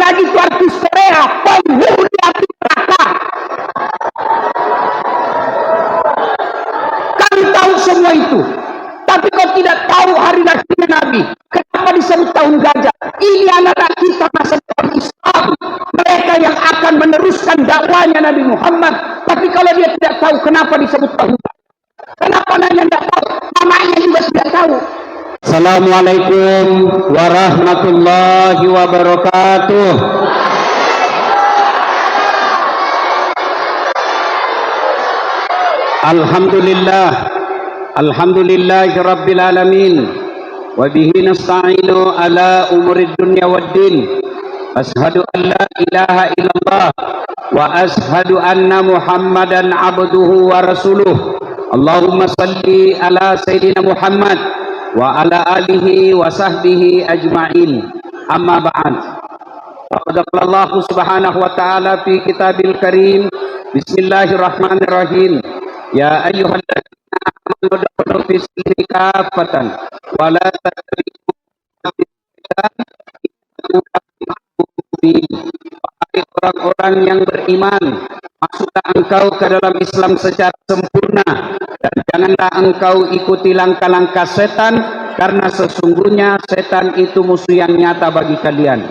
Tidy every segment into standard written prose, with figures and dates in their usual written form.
lagi itu artis Korea, penghuni api neraka. Kami tahu semua itu. Tapi kau tidak tahu hari lahirnya Nabi. Kenapa disebut tahun gajah? Ini anak-anak kita masa depan Islam. Mereka yang akan meneruskan dakwanya Nabi Muhammad. Tapi kalau dia tidak tahu kenapa disebut tahun gajah. Kenapa nanya tidak tahu? Namanya juga tidak tahu. Assalamualaikum warahmatullahi wabarakatuh. Alhamdulillah. Alhamdulillahi rabbil alamin. Wa bihi nasta'inu ala umurid dunya waddin. Ashhadu an la ilaha illallah wa ashhadu anna Muhammadan abduhu wa rasuluh. Allahumma salli ala sayyidina Muhammad wa ala alihi wa sahbihi ajma'in. Amma ba'd. Faqad qala Allah subhanahu wa ta'ala fi kitabil karim. Bismillahirrahmanirrahim. Ya ayyuhalladzina amanu fi silmi kafatan wa la tattabi'u wahai orang-orang yang beriman, masuklah engkau ke dalam Islam secara sempurna dan janganlah engkau ikuti langkah-langkah setan, karena sesungguhnya setan itu musuh yang nyata bagi kalian.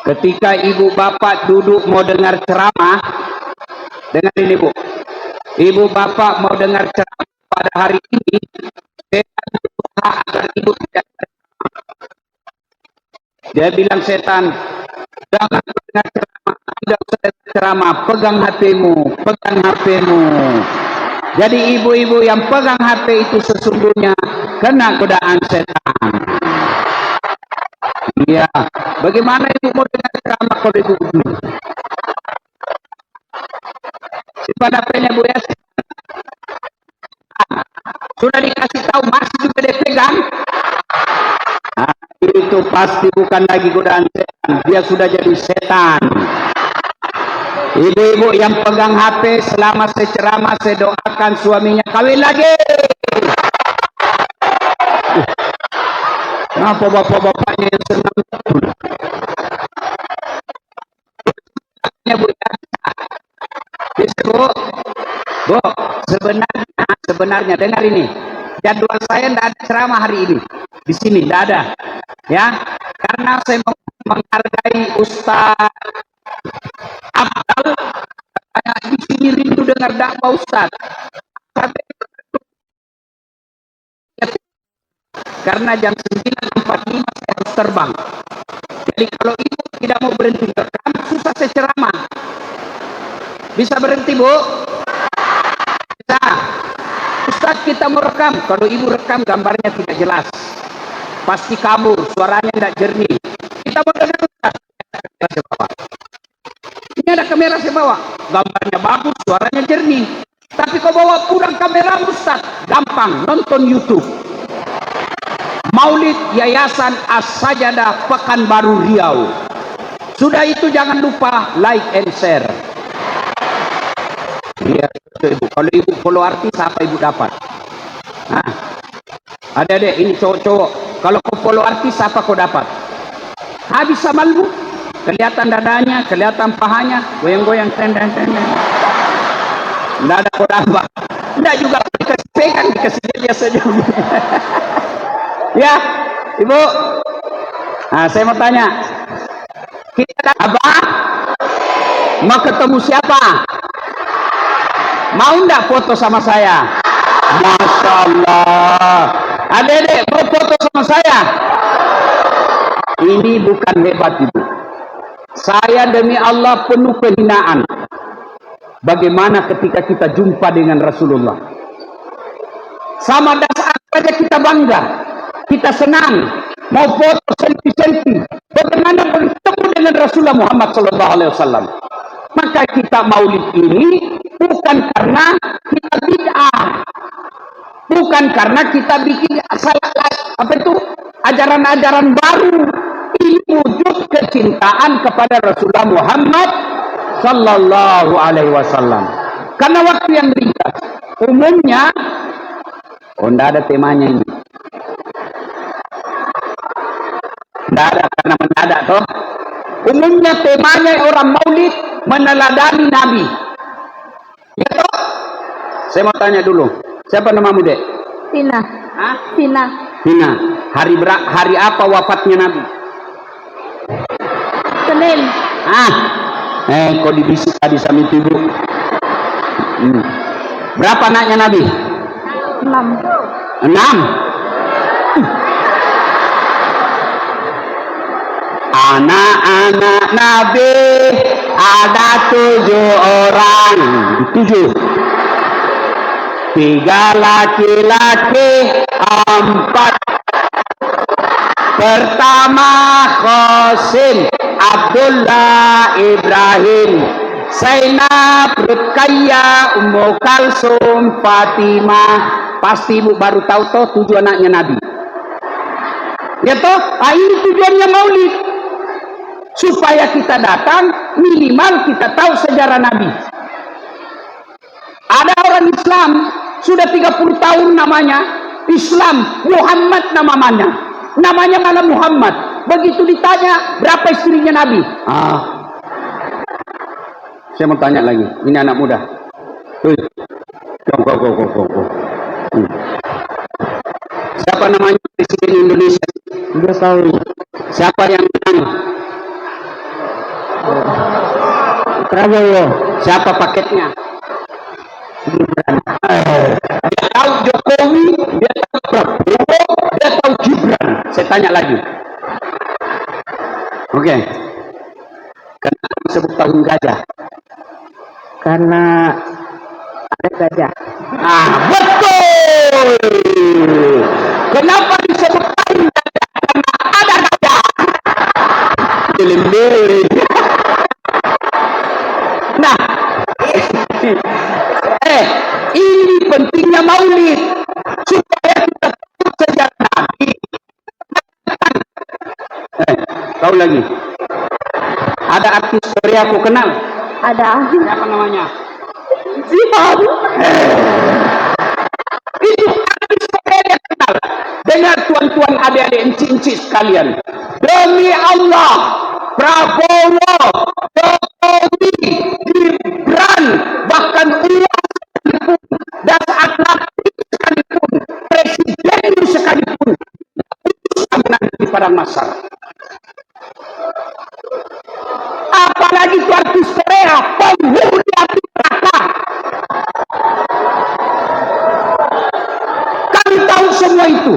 Ketika ibu bapak duduk mau dengar ceramah, dengar ini bu, ibu bapak mau dengar ceramah pada hari ini, setan berusaha agar ibu tidak ceramah. Dia bilang setan, jangan dengar ceramah, tidak usah ceramah, pegang HP-mu, pegang HP-mu. Jadi ibu-ibu yang pegang HP itu sesungguhnya kena godaan setan. Iya, bagaimana ibu mau dengar ceramah kalau ibu duduk? Simpan HP-nya bu ya. Sudah dikasih tahu masih juga dipegang. Nah, itu pasti bukan lagi godaan setan, dia sudah jadi setan. Ibu-ibu yang pegang HP selama saya ceramah, saya doakan suaminya kawin lagi. Kenapa bapak-bapaknya yang senang? Bu ya. Bisa bu, bu, sebenarnya dengar ini. Jadwal saya tidak ada ceramah hari ini. Di sini tidak ada, ya, karena saya menghargai Ustaz Abdal. Di sini rindu dengar dakwah Ustaz. Karena jam 9.45 saya harus terbang. Jadi kalau ibu tidak mau berhenti rekam, susah saya ceramah. Bisa berhenti bu? Bisa. Ustaz kita mau rekam. Kalau ibu rekam gambarnya tidak jelas, pasti kabur, suaranya tidak jernih. Kita mau dengar Ustaz. Ini ada kamera saya bawa, gambarnya bagus, suaranya jernih. Tapi kau bawa pulang kamera Ustaz, gampang, nonton YouTube. Maulid Yayasan As-Sajadah Pekanbaru Riau. Sudah itu jangan lupa like and share. Iya, ibu. Kalau ibu follow artis apa ibu dapat? Nah, adik-adik ini cowok-cowok. Kalau kau follow artis apa kau dapat? Habis sama lu. Kelihatan dadanya, kelihatan pahanya, goyang-goyang, tendang-tendang. Tidak ada kau dapat. Tidak juga dikasih pegang, dikasih dia saja. Ya, ibu. Nah, saya mau tanya. Kita apa? Mau ketemu siapa? Mau enggak foto sama saya? Masya Allah. Adik-adik mau foto sama saya? Ini bukan hebat ibu. Saya demi Allah penuh penghinaan. Bagaimana ketika kita jumpa dengan Rasulullah? Sama dasar saja kita bangga. Kita senang, mau foto selfie-selfie. Bagaimana bertemu dengan Rasulullah Muhammad SAW? Maka kita maulid ini bukan karena kita bid'ah, bukan karena kita bikin ajaran-ajaran baru. Ini wujud kecintaan kepada Rasulullah Muhammad SAW. Karena waktu yang ringkas, umumnya, tidak ada temanya ini. Tidak ada karena mendadak toh. Umumnya temanya orang maulid meneladani Nabi. Ya toh? Saya mau tanya dulu, siapa namamu, Dek? Tina. Hah? Tina. Tina. Hari apa wafatnya Nabi? Senin. Kok dibisik tadi sama ibu? Berapa anaknya Nabi? 6. 6. Anak-anak Nabi ada 7 orang. 7. 3 laki-laki, 4. Pertama Qasim, Abdullah, Ibrahim, Zainab, Ruqayyah, Ummu Kalsum, Fatimah. Pasti ibu baru tahu toh 7 anaknya Nabi. Ya toh, ini tujuannya maulid. Supaya kita datang, minimal kita tahu sejarah Nabi. Ada orang Islam sudah 30 tahun namanya Islam, Muhammad namanya mana Muhammad. Begitu ditanya berapa istrinya Nabi, saya mau tanya lagi, ini anak muda. Siapa namanya presiden Indonesia? Dia tahu. Siapa yang menang? Prabowo. Siapa paketnya? Dia tahu Jokowi, dia tahu Prabowo, dia tahu Gibran. Saya tanya lagi. Oke. Kenapa disebut tahun gajah? Karena ada gajah. Betul. Kenapa disebut tahun gajah? Karena ada gajah. Nah, ini pentingnya maulid supaya kita tahu sejarah Nabi. Tahu lagi? Ada artis Korea aku kenal. Ada. Siapa namanya? Zihab. Itu artis Korea yang kenal. Dengar tuan-tuan, adik-adik, enci-enci sekalian. Demi Allah, Prabowo, Jokowi, Gibran, bahkan uang sekalipun, dan atletik sekalipun, presiden sekalipun, putuskan nanti di padang mahsyar. Apalagi itu artis Korea, penghuni api neraka. Kami tahu semua itu.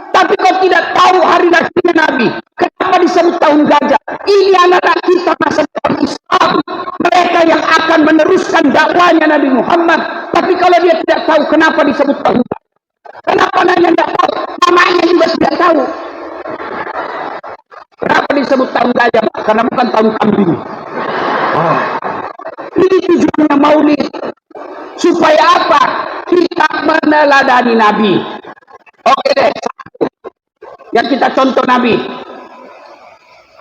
Tapi kau tidak tahu hari lahirnya Nabi. Kenapa disebut tahun gajah? Ini anak-anak kita masa depan Islam. Mereka yang akan meneruskan dakwanya Nabi Muhammad. Tapi kalau dia tidak tahu kenapa disebut tahun gajah. Kenapa nanya tidak tahu? Namanya juga tidak tahu. Kenapa disebut tahun gajah? Karena bukan tahun kambing. Ini tujuannya maulid. Supaya apa? Kita meneladani Nabi. Oke deh. Yang kita contoh Nabi.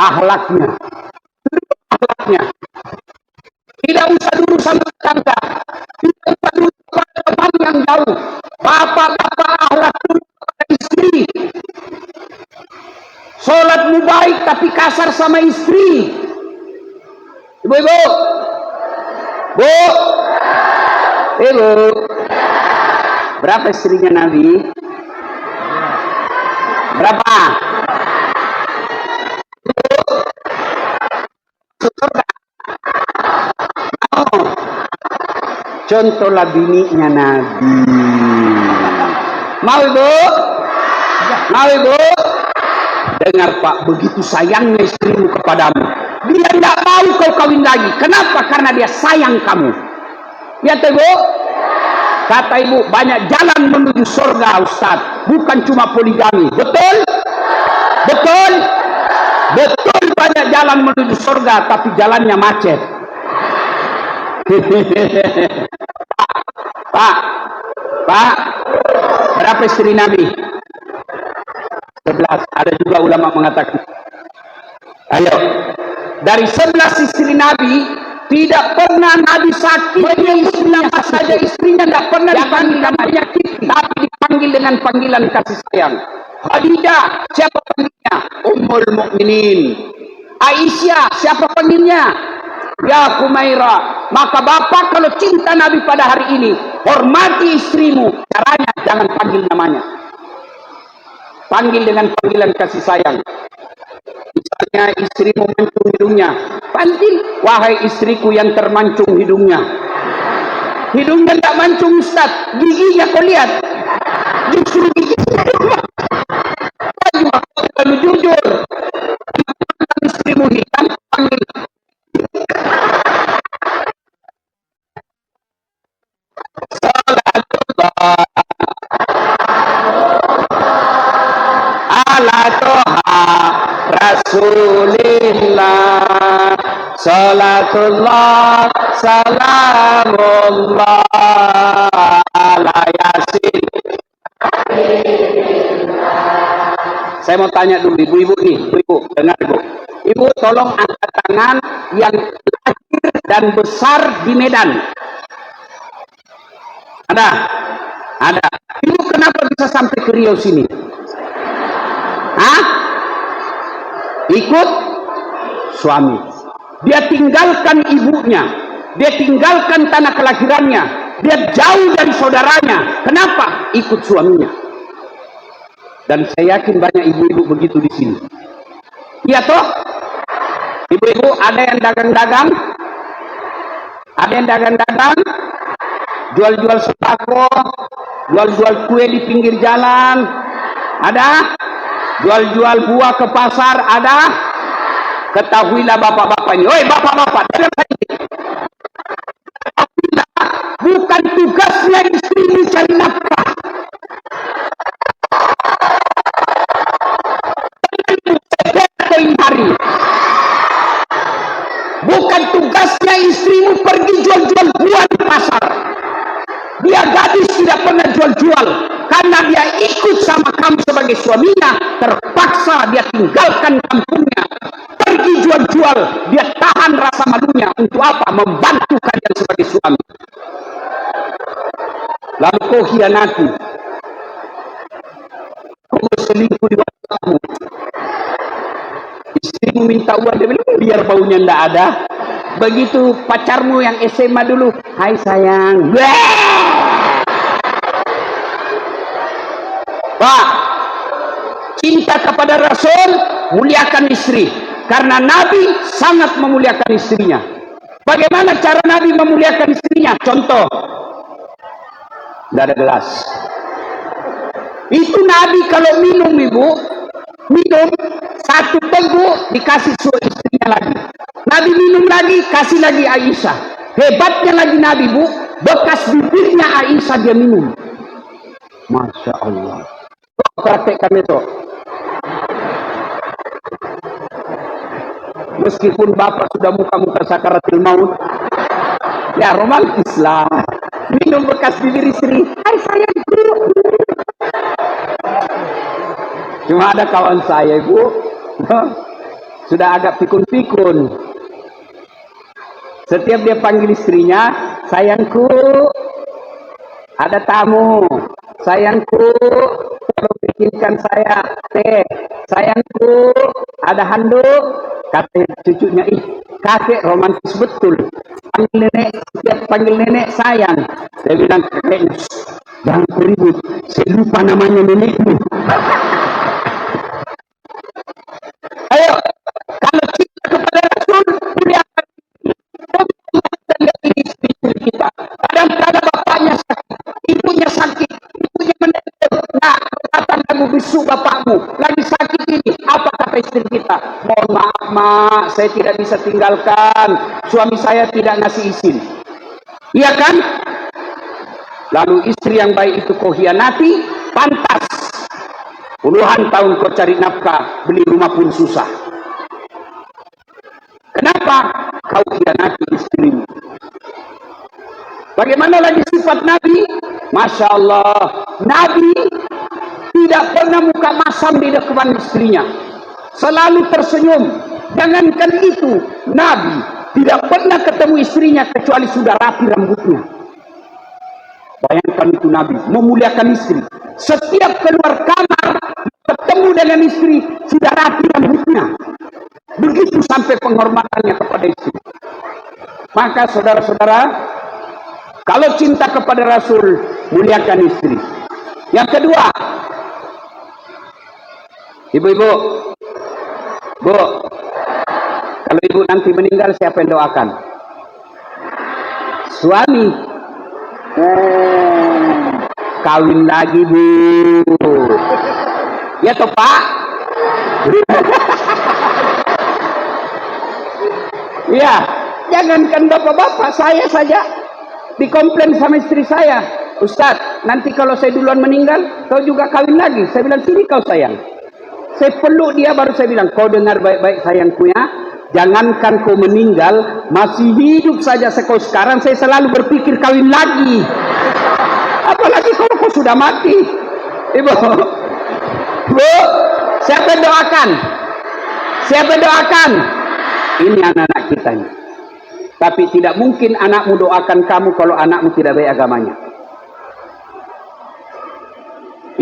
Akhlaknya. Tidak usah dulu sama tetangga. Tidak usah dulu pada teman yang jauh. Bapak-bapak akhlak dulu pada istri. Sholatmu baik tapi kasar sama istri. Ibu-ibu. Bu. Ibu. Berapa istrinya Nabi? Berapa? Surga. Contohlah bininya Nabi. Mau ibu? Mau ibu? Dengar Pak, begitu sayangnya istrimu kepadamu. Dia tidak mau kau kawin lagi. Kenapa? Karena dia sayang kamu. Ya ibu? Kata ibu, banyak jalan menuju surga Ustaz. Bukan cuma poligami. Betul? Betul? Betul, banyak jalan menuju surga. Tapi jalannya macet. Pak, berapa istri Nabi? 11. Ada juga ulama mengatakan. Ayo, dari 11 istri Nabi, tidak pernah Nabi sakit. Istrinya saja, istrinya tidak pernah dipanggil dengan penyakit, tapi dipanggil dengan panggilan kasih sayang. Khadijah, siapa panggilnya? Ummul Mukminin. Aisyah, siapa panggilnya? Ya Kumaira. Maka bapak kalau cinta Nabi pada hari ini, hormati istrimu. Caranya jangan panggil namanya, panggil dengan panggilan kasih sayang. Misalnya istrimu mancung hidungnya, panggil, wahai istriku yang termancung hidungnya. Hidungnya tak mancung Ustaz, giginya kau lihat, justru giginya. Kalau jujur, istrimu hitam, panggil. Salatullah ala toha Rasulillah, salatullah salamullah ala yasin. Saya mau tanya dulu ibu-ibu nih, ibu dengar ibu. Ibu tolong angkat tangan yang lahir dan besar di Medan. Ada? Ada. Ibu kenapa bisa sampai ke Riau sini? Hah? Ikut suami. Dia tinggalkan ibunya, dia tinggalkan tanah kelahirannya, dia jauh dari saudaranya. Kenapa? Ikut suaminya. Dan saya yakin banyak ibu-ibu begitu di sini. Iya toh? Ibu-ibu ada yang dagang-dagang, ada yang dagang-dagang, jual-jual sembako, jual-jual kue di pinggir jalan, ada, jual-jual buah ke pasar, ada. Ketahuilah bapak-bapak ini, oi bapak-bapak, bukan tugasnya istri mencari nafkah. Hari. Bukan tugasnya istrimu pergi jual-jual buah di pasar. Dia gadis tidak pernah jual-jual, karena dia ikut sama kamu sebagai suaminya. Terpaksa dia tinggalkan kampungnya, pergi jual-jual. Dia tahan rasa malunya. Untuk apa? Membantu kalian sebagai suami. Lalu kau hianati, kau berselingkuh di waktu istrimu minta uang, dia bilang biar baunya ndak ada. Begitu pacarmu yang SMA dulu, hai sayang, Pak, cinta kepada Rasul, muliakan istri, karena Nabi sangat memuliakan istrinya. Bagaimana cara Nabi memuliakan istrinya? Contoh, nggak ada gelas. Itu Nabi kalau minum, ibu, minum satu teguk dikasih suami istrinya lagi. Nabi minum lagi, kasih lagi Aisyah. Hebatnya lagi Nabi, bu, bekas bibirnya Aisyah dia minum. Masya Allah. Praktekkan itu. Meskipun bapak sudah muka-muka sakaratul maut, ya romantis lah. Minum bekas bibir istri. Hai sayangku. Cuma ada kawan saya, ibu, sudah agak pikun-pikun. Setiap dia panggil istrinya, sayangku, ada tamu. Sayangku, tolong bikinkan saya teh. Sayangku, ada handuk. Kata cucunya, ih, kakek romantis betul. Panggil nenek, setiap panggil nenek sayang. Saya bilang, kakeknya, jangan ribut, saya lupa namanya nenekmu. Ayo, kalau cinta kepada Rasul, muliakan istri kita. Kadang-kadang bapaknya sakit, ibunya sakit, ibunya meninggal. Nah, datang kamu besuk bapakmu, lagi sakit ini. Apa kata istri kita? Mohon maaf, mak, saya tidak bisa tinggalkan. Suami saya tidak ngasih izin. Iya kan? Lalu istri yang baik itu kau hianati, pantas. Puluhan tahun kau cari nafkah, beli rumah pun susah. Kenapa? Kau hianati istrimu. Bagaimana lagi sifat Nabi? Masya Allah, Nabi tidak pernah muka masam di depan istrinya, selalu tersenyum. Jangankan itu, Nabi tidak pernah ketemu istrinya kecuali sudah rapi rambutnya. Bayangkan itu Nabi memuliakan istri. Setiap keluar kamar ketemu dengan istri sudah rapi rambutnya. Begitu sampai penghormatannya kepada istri. Maka saudara-saudara, kalau cinta kepada Rasul, muliakan istri. Yang kedua, ibu-ibu, bu, kalau ibu nanti meninggal, siapa yang doakan? Suami. Kawin lagi, bu. Ya toh, Pak? Ya, jangankan bapak-bapak, saya saja dikomplain sama istri saya. Ustaz, nanti kalau saya duluan meninggal, kau juga kawin lagi. Saya bilang, sini kau sayang. Saya peluk dia, baru saya bilang, kau dengar baik-baik sayangku ya. Jangankan kau meninggal, masih hidup saja kau sekarang, saya selalu berpikir kawin lagi. Apalagi kalau kau sudah mati. Ibu, bu, siapa yang doakan? Siapa yang doakan? Ini anak-anak kita ini. Tapi tidak mungkin anakmu doakan kamu kalau anakmu tidak baik agamanya.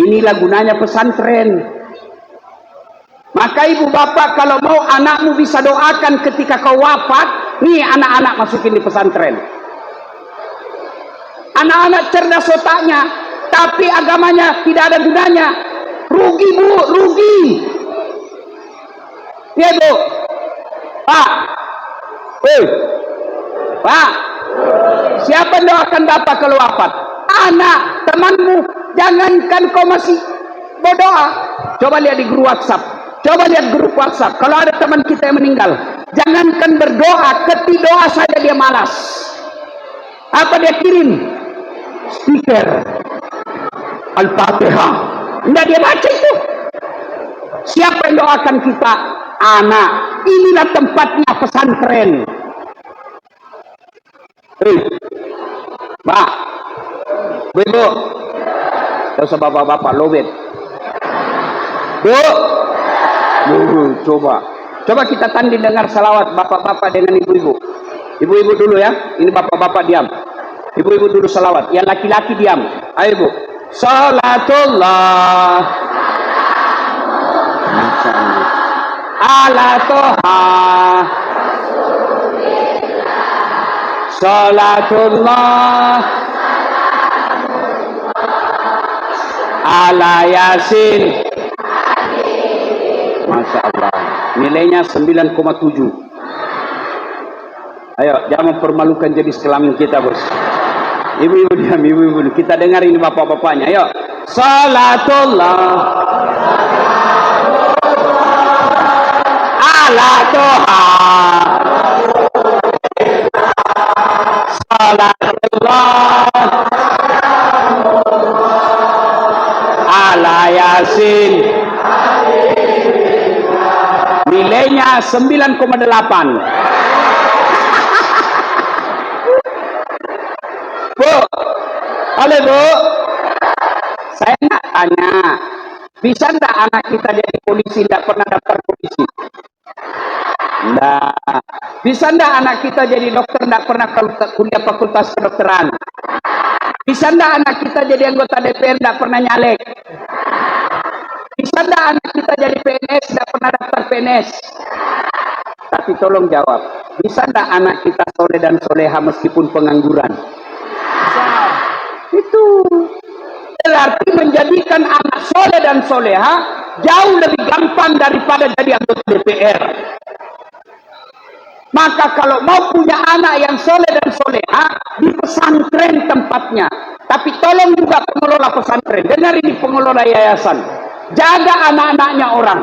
Inilah gunanya pesantren. Maka ibu bapak kalau mau anakmu bisa doakan ketika kau wafat, nih anak-anak masukin di pesantren. Anak-anak cerdas otaknya, tapi agamanya tidak ada gunanya. Rugi bu, rugi. Ya bu, Pak, Pak, siapa doakan bapak kalau wafat? Anak, temanmu. Jangankan kau masih berdoa. Coba lihat di grup WhatsApp. Coba lihat grup WhatsApp. Kalau ada teman kita yang meninggal, jangankan berdoa, ketik doa saja dia malas. Apa dia kirim? Stiker Al-Fatihah. Tidak dia baca itu. Siapa yang doakan kita? Anak. Inilah tempatnya pesantren. Pak, ibu, gak usah bapak-bapak lobet. Bu, coba kita tanding dengar salawat bapak-bapak dengan ibu-ibu. Ibu-ibu dulu ya. Ini bapak-bapak diam. Ibu-ibu dulu salawat. Yang laki-laki diam. Ayo ibu. Salatullah ala toha. Salatullah ala Yasin. Masya Allah. Nilainya 9,7. Ayo, jangan mempermalukan jenis kelamin kita, bos. Ibu-ibu diam, ibu-ibu. Kita dengar ini bapak-bapaknya. Ayo. Salatullah ala toha. Salatullah ala Yasin. Nilainya 9,8. Bu, halo bu, saya nak tanya, bisa enggak anak kita jadi polisi, enggak pernah daftar polisi? Enggak. Bisa enggak anak kita jadi dokter, enggak pernah kuliah fakultas kedokteran? Bisa enggak anak kita jadi anggota DPR, enggak pernah nyalek? Bisa enggak anak kita jadi PNS, enggak pernah daftar PNS? Tapi tolong jawab, bisa enggak anak kita soleh dan soleha meskipun pengangguran? Itu berarti menjadikan anak soleh dan soleha jauh lebih gampang daripada jadi anggota DPR. Maka kalau mau punya anak yang soleh dan soleha, di pesantren tempatnya. Tapi tolong juga pengelola pesantren, dengar ini pengelola yayasan, jaga anak-anaknya orang.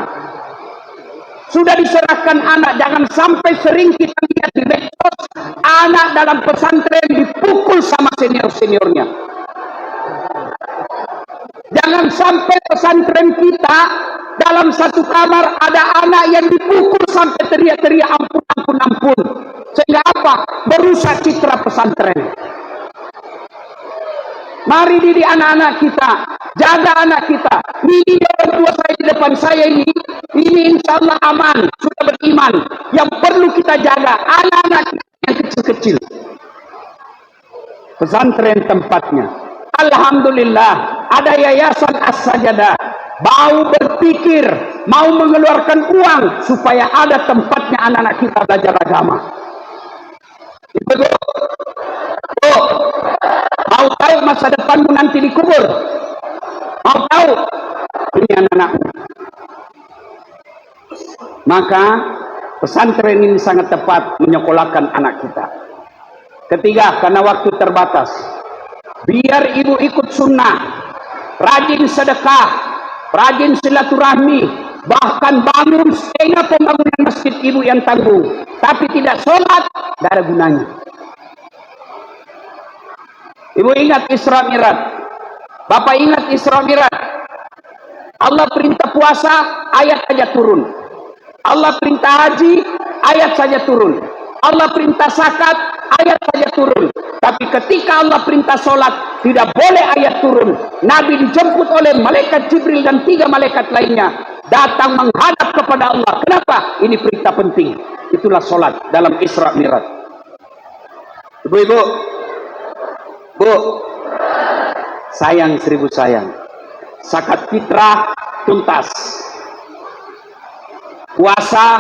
Sudah diserahkan anak, jangan sampai sering kita lihat di medsos anak dalam pesantren dipukul sama senior-seniornya. Jangan sampai pesantren kita dalam satu kamar ada anak yang dipukul sampai teriak-teriak ampun, ampun, ampun. Sehingga apa? Merusak citra pesantren. Mari didik anak-anak kita, jaga anak kita. Ini orang tua saya di depan saya ini insya Allah aman, sudah beriman. Yang perlu kita jaga anak-anak yang kecil-kecil. Pesantren tempatnya. Alhamdulillah ada yayasan As-Sajadah. mau berpikir, mau mengeluarkan uang supaya ada tempatnya anak-anak kita belajar agama. Ibu, mau tahu masa depanmu nanti dikubur? Mau tahu? Ini anak-anakmu. Maka pesantren ini sangat tepat menyekolahkan anak kita. Ketiga, karena waktu terbatas, biar ibu ikut sunnah, rajin sedekah, rajin silaturahmi, bahkan bangun setengah pembangunan masjid ibu yang tanggung, tapi tidak sholat, tidak ada gunanya. Ibu ingat Isra Mi'raj, bapak ingat Isra Mi'raj. Allah perintah puasa, ayat saja turun. Allah perintah haji, ayat saja turun. Allah perintah zakat, ayat saja turun. Tapi ketika Allah perintah sholat, tidak boleh ayat turun. Nabi dijemput oleh malaikat Jibril dan 3 malaikat lainnya, datang menghadap kepada Allah. Kenapa? Ini perintah penting. Itulah sholat dalam Isra Mi'raj. Ibu-ibu, bu, sayang 1000 sayang. Zakat fitrah tuntas. Puasa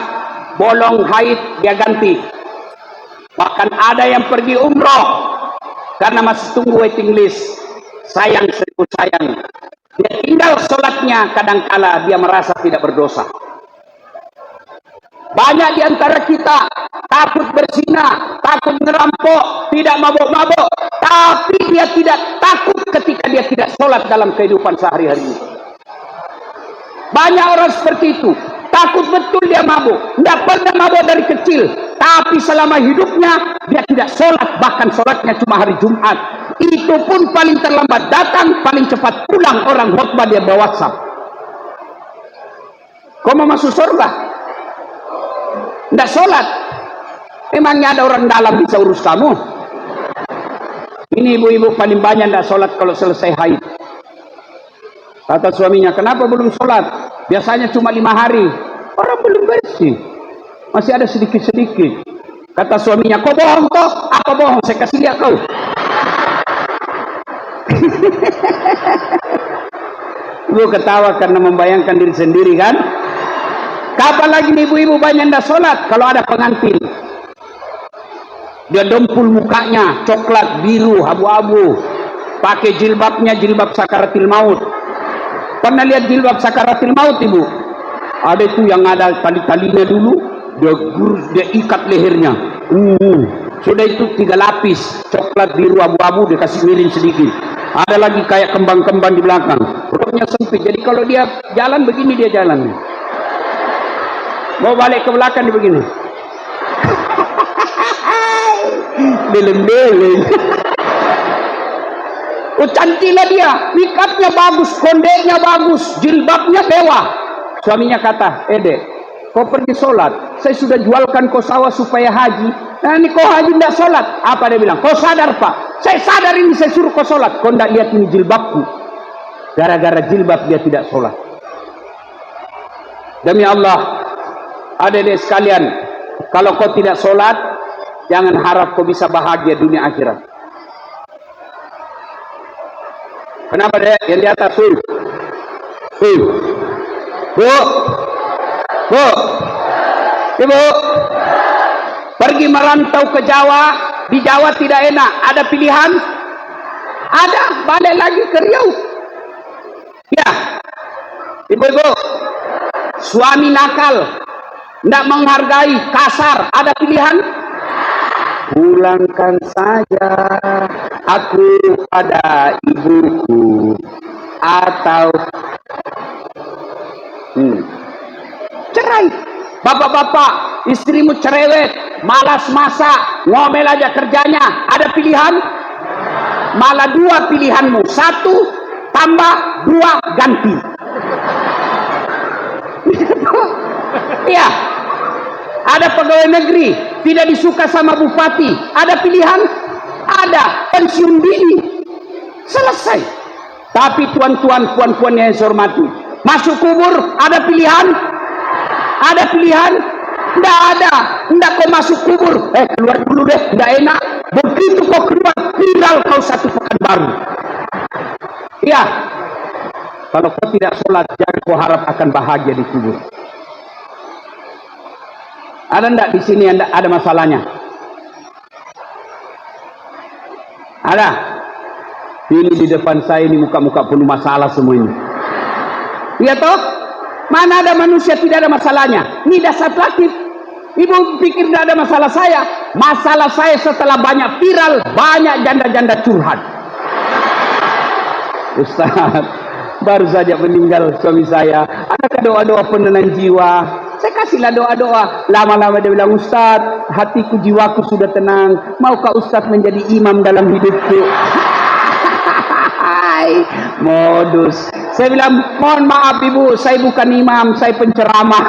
bolong haid dia ganti. Bahkan ada yang pergi umroh karena masih tunggu waiting list. Sayang 1000 sayang. Dia tinggal sholatnya, kadangkala dia merasa tidak berdosa. Banyak di antara kita takut berzina, takut ngerampok, tidak mabuk-mabuk, tapi dia tidak takut ketika dia tidak sholat dalam kehidupan sehari-hari. Banyak orang seperti itu, takut betul dia mabuk, tidak pernah mabuk dari kecil, tapi selama hidupnya dia tidak sholat, bahkan sholatnya cuma hari Jumat. Itu pun paling terlambat datang, paling cepat pulang orang khotbah dia bawa WhatsApp. Kau mau masuk surga? Tidak sholat. Memangnya ada orang dalam bisa urus kamu? Ini ibu-ibu paling banyak tidak sholat kalau selesai haid. Kata suaminya, kenapa belum sholat? Biasanya cuma 5 hari. Orang belum bersih, masih ada sedikit-sedikit. Kata suaminya, kau bohong toh? Apa bohong? Saya kasih lihat kau. Ibu ketawa karena membayangkan diri sendiri kan. Kapan lagi ibu-ibu banyak tidak sholat? Kalau ada pengantin, dia dempul mukanya coklat, biru, abu-abu, pakai jilbabnya jilbab sakaratil maut. Pernah lihat jilbab sakaratil maut ibu? Ada itu yang ada tali-talinya dulu, dia ikat lehernya. Sudah itu 3 lapis, coklat, biru, abu-abu, dia kasih miring sedikit. Ada lagi kayak kembang-kembang di belakang, perutnya sempit. Jadi kalau dia jalan begini dia jalan. Mau balik ke belakang dia begini. Beleng-beleng. Oh, cantiklah dia, makeupnya bagus, kondeknya bagus, jilbabnya mewah. Suaminya kata, Dek, kau pergi sholat, saya sudah jualkan kau sawah supaya haji. Nah ini kau haji tidak sholat. Apa dia bilang? Kau sadar pak? Saya sadar ini, saya suruh kau sholat. Kau tidak lihat ini jilbabku. Gara-gara jilbab dia tidak sholat. Demi Allah, adik-adik sekalian, kalau kau tidak sholat, jangan harap kau bisa bahagia dunia akhirat. Kenapa dek? Yang di atas tuh. Bu, ibu, pergi merantau ke Jawa. Di Jawa tidak enak. Ada pilihan? Ada. Balik lagi ke Riau. Ya, ibu-ibu, suami nakal, tidak menghargai, kasar, ada pilihan? Pulangkan saja aku pada ibuku, atau cerai. Bapak-bapak, istrimu cerewet, malas masak, ngomel aja kerjanya, ada pilihan? Malah 2 pilihanmu, 1 tambah, 2 ganti. Ya, ada pegawai negeri tidak disuka sama bupati, ada pilihan? Ada, pensiun dini, selesai. Tapi tuan-tuan, puan-puan yang saya hormati, masuk kubur ada pilihan? Ada pilihan? Tidak ada. Tidak kau masuk kubur, keluar dulu deh, tidak enak. Begitu kau keluar, viral kau 1 pekan baru. Ya, Kalau kau tidak sholat, jangan kau harap akan bahagia di kubur. Ada enggak di sini ada masalahnya? Ada? Ini di depan saya ini muka-muka penuh masalah semua ini. Iya toh? Mana ada manusia tidak ada masalahnya? Ini dasar lakit. Ibu pikir tidak ada masalah saya? Masalah saya setelah banyak viral, banyak janda-janda curhat. Ustaz, baru saja meninggal suami saya. Adakah doa-doa penenang jiwa? Saya kasihlah doa-doa. Lama-lama dia bilang, Ustaz, hatiku, jiwaku sudah tenang. Maukah Ustaz menjadi imam dalam hidupku? Modus. Saya bilang, mohon maaf ibu, saya bukan imam, saya penceramah.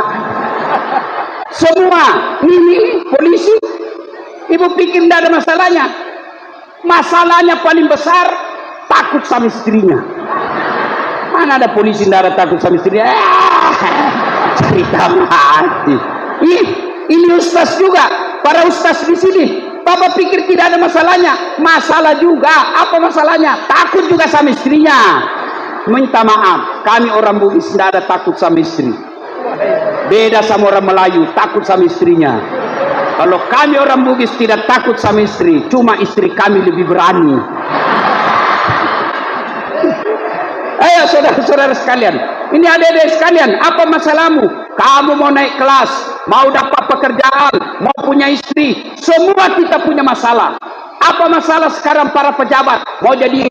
Semua ini polisi. Ibu pikir tidak ada masalahnya? Masalahnya paling besar takut sama istrinya. Mana ada polisi tidak ada takut sama istrinya? Cerita mati. Ini ustaz juga, para ustaz di sini. Bapak pikir tidak ada masalahnya? Masalah juga. Apa masalahnya? Takut juga sama istrinya. Minta maaf, kami orang Bugis tidak ada takut sama istri. Beda sama orang Melayu, takut sama istrinya. Kalau kami orang Bugis tidak takut sama istri, cuma istri kami lebih berani. Ayo saudara-saudara sekalian, ini adik-adik sekalian, apa masalahmu? Kamu mau naik kelas, mau dapat pekerjaan, mau punya istri, semua kita punya masalah. Apa masalah sekarang para pejabat? Mau jadi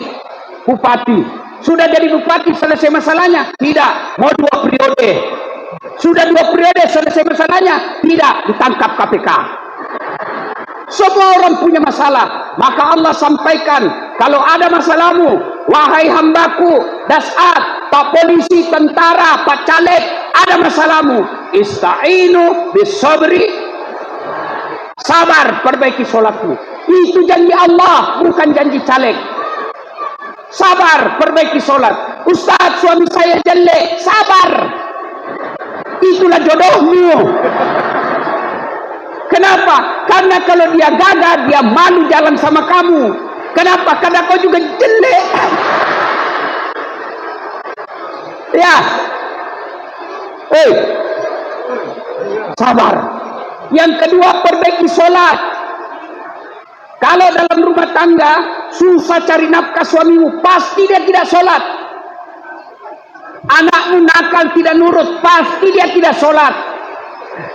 bupati. Sudah jadi bupati, selesai masalahnya? Tidak, mau 2 periode. Sudah 2 periode, selesai masalahnya? Tidak, ditangkap KPK. Semua orang punya masalah. Maka Allah sampaikan, kalau ada masalahmu, wahai hambaku, dasat, pak polisi, tentara, pak caleg, ada masalahmu, ista'inu bisabri, sabar, perbaiki sholatmu. Itu janji Allah, bukan janji caleg. Sabar, perbaiki sholat. Ustaz, suami saya jelek, sabar. Itulah jodohmu. Kenapa? Karena kalau dia gagal, dia malu jalan sama kamu. Kenapa? Karena kau juga jelek. Ya. Sabar. Yang kedua, perbaiki sholat. Kalau dalam rumah tangga susah cari nafkah suamimu, pasti dia tidak sholat. Anakmu nakal tidak nurut, pasti dia tidak sholat.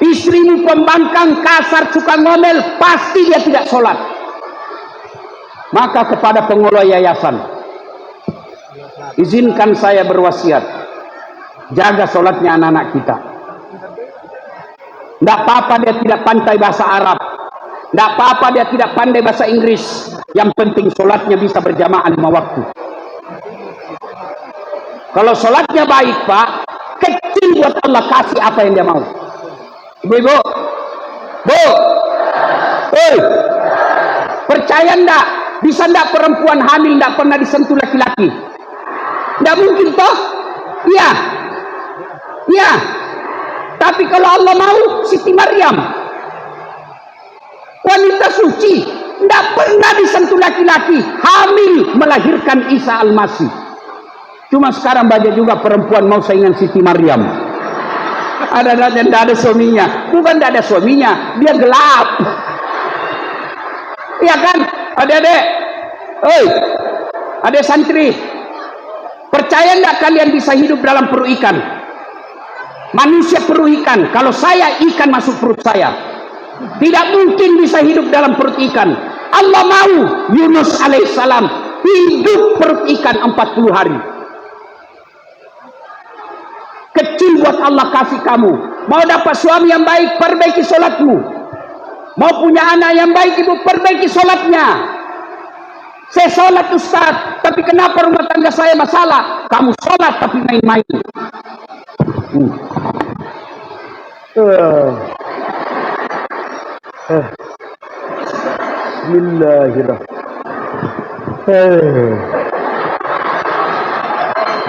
Istrimu pembangkang, kasar, suka ngomel, pasti dia tidak sholat. Maka kepada pengelola yayasan, izinkan saya berwasiat, jaga sholatnya anak-anak kita. Tidak apa-apa dia tidak pandai bahasa Arab, tidak apa-apa dia tidak pandai bahasa Inggris, yang penting sholatnya bisa berjamaah 5 waktu. Kalau sholatnya baik Pak, kecil buat Allah, kasih apa yang dia mau. Ibu-ibu, Bu, percaya enggak? Bisa enggak perempuan hamil enggak pernah disentuh laki-laki? Enggak mungkin toh? Iya. Iya. Tapi kalau Allah mau, Siti Maryam, wanita suci, enggak pernah disentuh laki-laki, hamil melahirkan Isa Al-Masih. Cuma sekarang banyak juga perempuan mau saingan Siti Maryam. Tidak ada suaminya. Bukan tidak ada suaminya, dia gelap. Iya kan? Adik-adik, adik santri, percaya tidak kalian bisa hidup dalam perut ikan? Manusia perut ikan. Kalau saya, ikan masuk perut saya. Tidak mungkin bisa hidup dalam perut ikan. Allah mau Yunus alaihissalam hidup perut ikan 40 hari. Kecil buat Allah kasih kamu. Mau dapat suami yang baik, perbaiki sholatmu. Mau punya anak yang baik, ibu, perbaiki sholatnya. Saya sholat Ustaz, tapi kenapa rumah tangga saya masalah? Kamu sholat tapi main-main. Bismillahirrahmanirrahim.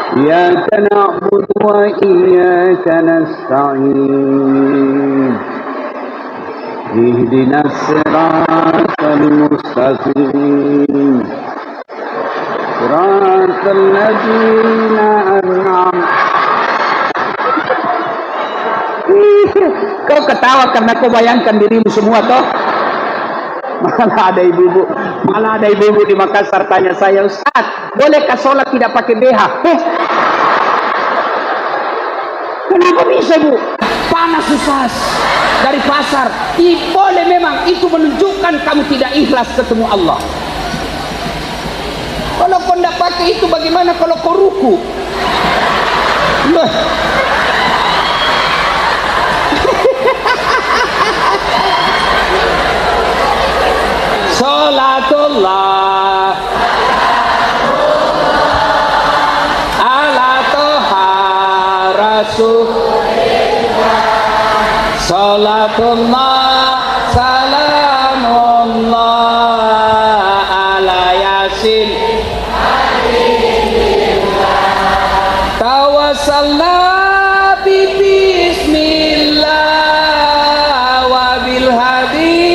Iyyaka na'budu wa iyyaka nasta'in. Ihdinas siratal mustaqim. Siratal ladzina an'amta. Kau ketawa karena kau bayangkan dirimu semua toh. Malah ada ibu-ibu di Makassar tanya saya, Ustaz, bolehkah sholat tidak pakai BH? Kenapa bisa, Bu? Panas Ustaz dari pasar. Boleh memang, itu menunjukkan kamu tidak ikhlas ketemu Allah. Kalau kau tidak pakai itu, bagaimana kalau kau ruku? Loh. Salatullah ala toha rasulillah. Salatullah salamullah ala yasin tawassalna bismillah wa bil hadi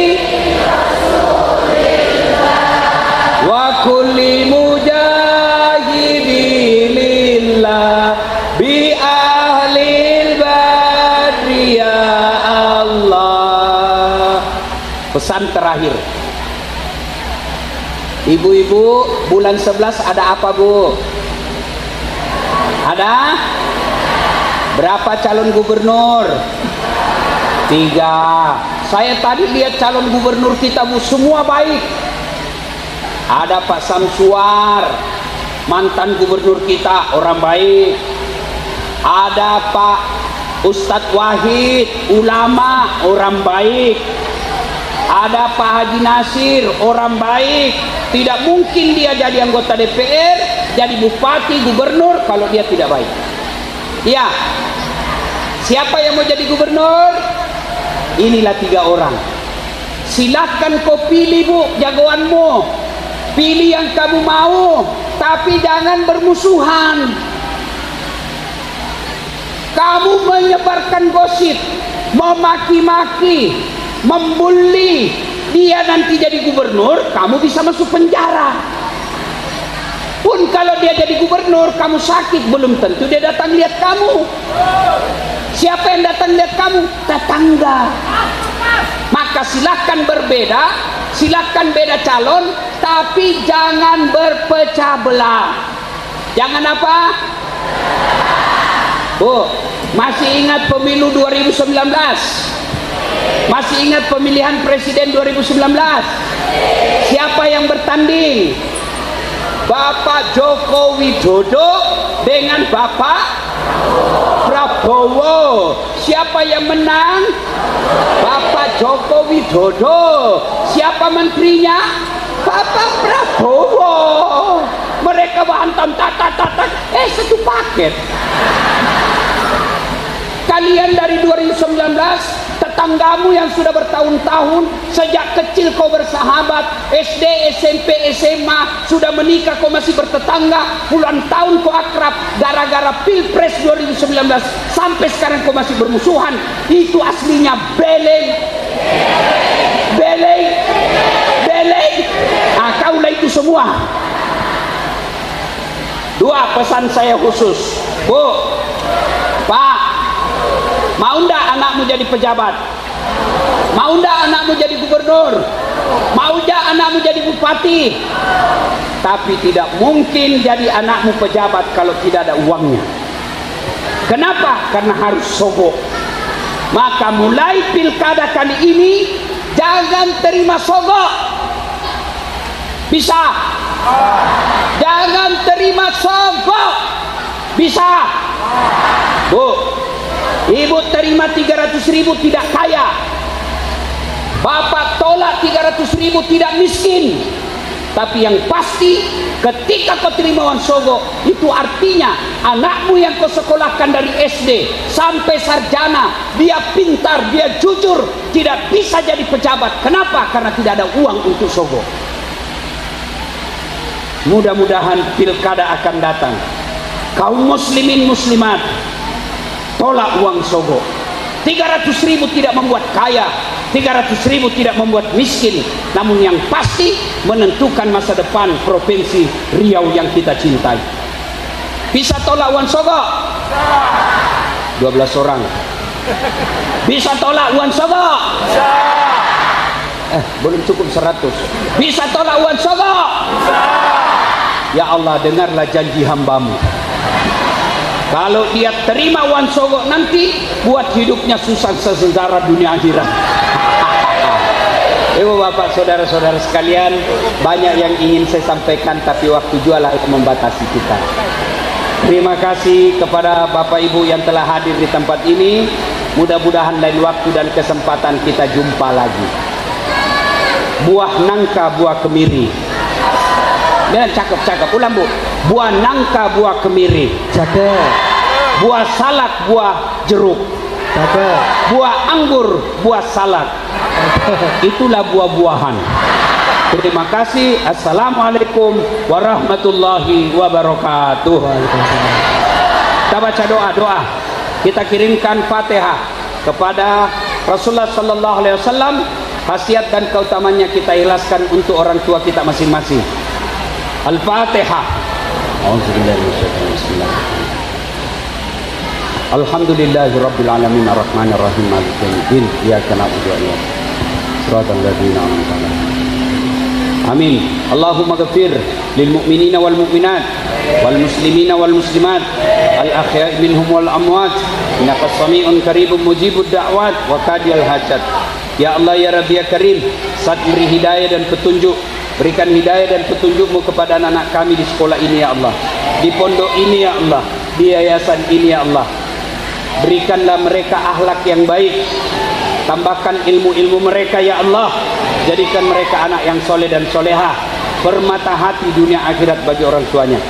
kulli mujahidin lillah bi ahlil badri ya Allah. Pesan terakhir, ibu-ibu, bulan 11 ada apa, Bu? Ada berapa calon gubernur? 3. Saya tadi lihat calon gubernur kita, Bu, semua baik. Ada Pak Samsuar, mantan gubernur kita, orang baik. Ada Pak Ustadz Wahid, ulama, orang baik. Ada Pak Haji Nasir, orang baik. Tidak mungkin dia jadi anggota DPR, jadi bupati, gubernur kalau dia tidak baik. Ya, siapa yang mau jadi gubernur? Inilah 3 orang. Silahkan kau pilih, Bu, jagoanmu. Pilih yang kamu mau, tapi jangan bermusuhan. Kamu menyebarkan gosip, memaki-maki, membuli, dia nanti jadi gubernur, kamu bisa masuk penjara. Pun kalau dia jadi gubernur, kamu sakit, belum tentu dia datang lihat kamu. Siapa yang datang lihat kamu? Tetangga. Maka silakan berbeda, silakan beda calon, tapi jangan berpecah belah. Jangan apa? Bu, masih ingat pemilu 2019? Masih ingat pemilihan presiden 2019? Siapa yang bertanding? Bapak Joko Widodo dengan Bapak Prabowo. Siapa yang menang? Bapak Joko Widodo. Siapa menterinya? Bapak Prabowo. Mereka hantam satu paket. Kalian dari 2019, tetanggamu yang sudah bertahun-tahun, sejak kecil kau bersahabat, SD, SMP, SMA, sudah menikah kau masih bertetangga, puluhan tahun kau akrab, gara-gara Pilpres 2019 sampai sekarang kau masih bermusuhan. Itu aslinya beleng. Kaulah itu semua. 2 pesan saya khusus, Bu, Pak, mau ndak anakmu jadi pejabat? Mau ndak anakmu jadi gubernur? Mau ndak anakmu jadi bupati? Tapi tidak mungkin jadi anakmu pejabat kalau tidak ada uangnya. Kenapa? Karena harus sogok. Maka mulai pilkada kali ini jangan terima sogok. Bisa? Jangan terima sogok. Bisa? Bu, ibu terima 300.000 tidak kaya. Bapak tolak 300.000 tidak miskin. Tapi yang pasti, ketika kau terima uang sogok, itu artinya anakmu yang kau sekolahkan dari SD sampai sarjana, dia pintar, dia jujur, tidak bisa jadi pejabat. Kenapa? Karena tidak ada uang untuk sogok. Mudah-mudahan pilkada akan datang. Kaum muslimin muslimat, tolak uang sogok. 300.000 tidak membuat kaya, 300.000 tidak membuat miskin, namun yang pasti menentukan masa depan provinsi Riau yang kita cintai. Bisa tolak Wan Sogok? 12 orang. Bisa tolak Wan Sogok? Belum cukup 100. Bisa tolak Wan Sogok? Ya Allah, dengarlah janji hambamu. Kalau dia terima Wan Sogok nanti, buat hidupnya susah sengsara dunia akhirat. Ibu bapak saudara-saudara sekalian, banyak yang ingin saya sampaikan, tapi waktu jualah membatasi kita. Terima kasih kepada bapak ibu yang telah hadir di tempat ini. Mudah-mudahan lain waktu dan kesempatan kita jumpa lagi. Buah nangka, buah kemiri. Dan cakep-cakep, ulang bu. Buah nangka, buah kemiri. Cakep. Buah salak, buah jeruk. Cakep. Buah anggur, buah salak. Itulah buah-buahan. Terima kasih. Assalamualaikum warahmatullahi wabarakatuh. Kita baca doa-doa. Kita kirimkan Fatihah kepada Rasulullah sallallahu alaihi wasallam. Khasiat dan keutamanya kita ikhlaskan untuk orang tua kita masing-masing. Al-Fatihah. Alhamdulillahirabbil alamin arrahmanir rahim maliki yaumiddin iyyaka na'budu wa iyyaka nasta'in shiratal ladzina an'amta 'alaihim. Amin. Allahumma ghfir lil mu'minina wal mu'minat wal muslimina wal muslimat al ahya'i minhum wal amwat innaka sami'un qaribun mujibud da'wat wa qadiyal hajat. Ya Allah ya Rabbi ya Karim, saat beri hidayah dan petunjuk, berikan hidayah dan petunjukmu kepada anak-anak kami di sekolah ini ya Allah, di pondok ini ya Allah, di yayasan ini ya Allah. Berikanlah mereka akhlak yang baik, tambahkan ilmu-ilmu mereka ya Allah, jadikan mereka anak yang soleh dan solehah, permata hati dunia akhirat bagi orang tuanya.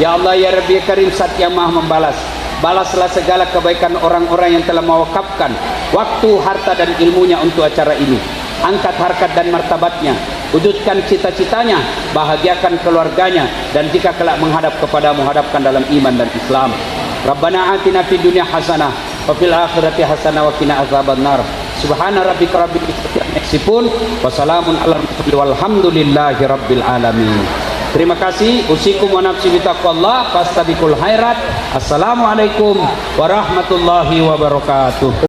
Ya Allah ya Rabbi ya Karim, Zat yang Maha membalas, balaslah segala kebaikan orang-orang yang telah mewakafkan waktu, harta dan ilmunya untuk acara ini. Angkat harkat dan martabatnya, wujudkan cita-citanya, bahagiakan keluarganya, dan jika kelak menghadap kepadamu, hadapkan dalam iman dan Islam. Rabbana atina fid dunya hasanah wa fil akhirati hasanah wa qina azabannar. Subhana rabbika rabbil izzati amma yasifun wa salamun alal mursalin walhamdulillahi rabbil alamin. Terima kasih. Usikum wa nafsi bitaqwallah fastabiqul khairat. Assalamualaikum warahmatullahi wabarakatuh.